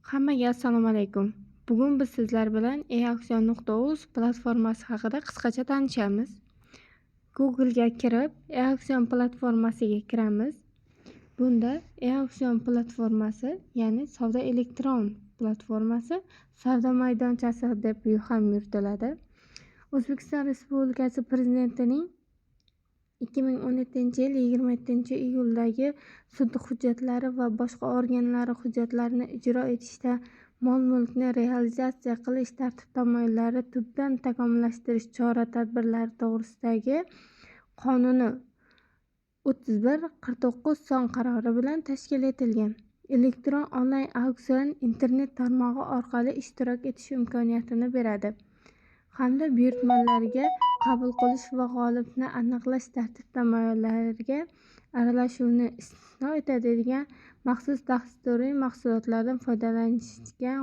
Hammaga assalomu alaykum. Bugun biz sizlar bilan eauksion.uz platformasi haqida qisqacha tanishamiz. Google ga kirib, eauksion platformasiga kiramiz. Bunda eauksion platformasi, ya'ni savdo elektron platformasi, savdo maydonchasi deb ham yuritiladi. O'zbekiston Respublikasi Prezidentining 2017-yil 27-iyuldagi sud hujjatlari va boshqa organlari hujjatlarini ijro etishda mol-mulkni realizatsiya qilish tartib-taomillari tubdan takomillashtirish chora-tadbirlari to'g'risidagi Qonuni 31-49 son qarori bilan tashkil etilgan. Elektron onlayn auksion internet tarmog'i orqali ishtirok etish imkoniyatini beradi hamda buyurtmalarga qabul qilish va g'olibni aniqlash tartib-taomillariga aralashuvni istisno etadigan maxsus dasturiy mahsulotlardan foydalanilgan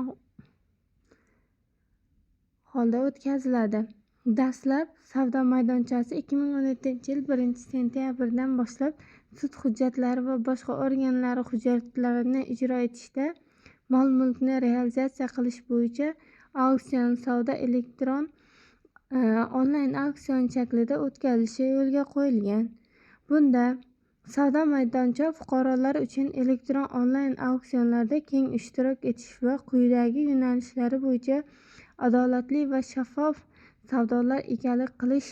holda o'tkaziladi. Dastlab savdo maydonchasi 2017-yil 1-sentyabrdan boshlab sud hujjatlari va boshqa organlari hujjatlarini ijro etishda mol-mulkni realizatsiya qilish bo'yicha auksion savdo elektron onlayn auksion shaklida o'tkazilishi yo'lga qo'yilgan. Bunda savdo maydoncha fuqarolar uchun elektron onlayn auksionlarda keng ishtirok etish va quyidagi yo'nalishlari bo'yicha adolatli va shaffof savdolar egalik qilish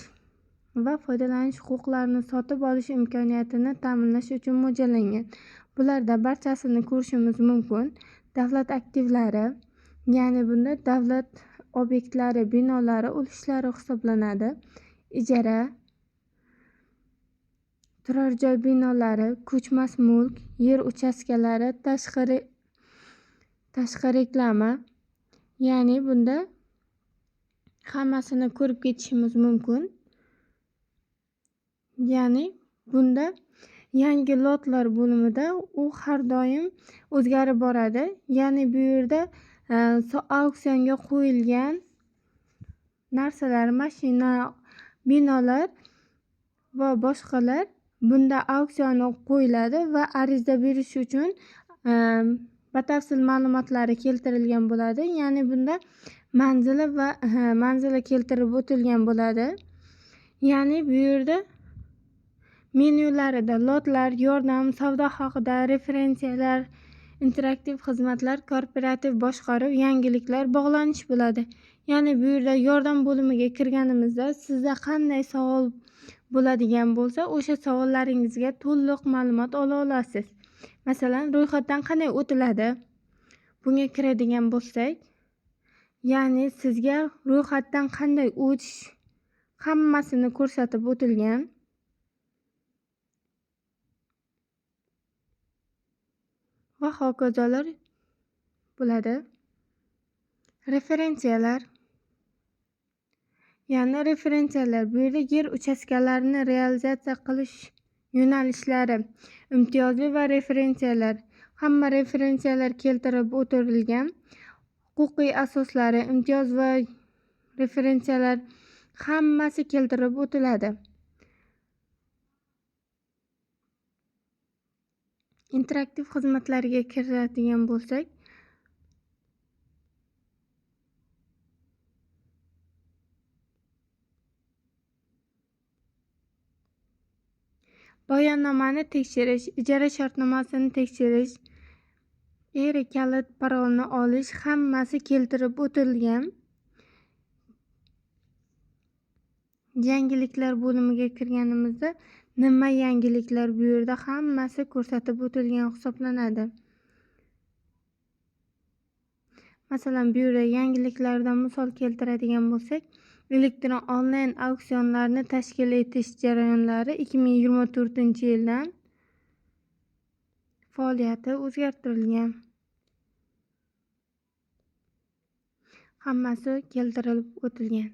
va foydalanish huquqlarini sotib olish imkoniyatini ta'minlash uchun mo'ljallangan. Bularda barchasini ko'rishimiz mumkin. Davlat aktivlari, ya'ni bunda davlat obyektlari, binolari ulushlari hisoblanadi. Ijara, turar joy binolari, ko'chmas mulk, yer uchastkalari, tashqi reklama, ya'ni bunda hammasini ko'rib ketishimiz mumkin. Ya'ni bunda yangi lotlar bo'limida u har doim o'zgarib boradi. Ya'ni bu yerda auksionga qo'yilgan narsalar, mashina, binolar va boshqalar bunda auksionga qo'yiladi va ariza berish uchun batafsil ma'lumotlari keltirilgan bo'ladi. Ya'ni bunda manzili keltirib o'tilgan bo'ladi. Ya'ni bu yerda menyularida lotlar, yordam, savdo haqida, referensiyalar, interaktiv xizmatlar, korporativ boshqaruv, yangiliklar, bog'lanish bo'ladi. Ya'ni bu yerda yordam bo'limiga kirganimizda sizda qanday savol bo'ladigan bo'lsa, o'sha savollaringizga to'liq ma'lumot ola olasiz. Masalan, ro'yxatdan qanday o'tiladi? Bunga kiradigan bo'lsak, ya'ni sizga ro'yxatdan qanday o'tish hammasini ko'rsatib o'tilgan. Va hokazolar bo'ladi. Referensiyalar. Ya'ni referensiyalar bu yerda yer uchastkalarini realizatsiya qilish yo'nalishlari, imtiyozli va referensiyalar. Hamma referensiyalar keltirib o'tilgan. Huquqiy asoslari, imtiyoz va referensiyalar hammasi keltirib o'tiladi. Interaktiv xizmatlarga kiradigan bo'lsak, bayonnomani tekshirish, ijara shartnomasini tekshirish, kalit parolni olish hammasi keltirib o'tilgan. Yangiliklar bo'limiga kirganimizda nima yangiliklar bu yerda hammasi ko'rsatib o'tilgan hisoblanadi. Masalan, bu yerda yangiliklardan misol keltiradigan bo'lsak, elektron onlayn auksionlarni tashkil etish jarayonlari 2024-yildan faoliyati o'zgartirilgan. Hammasi keltirilib o'tilgan.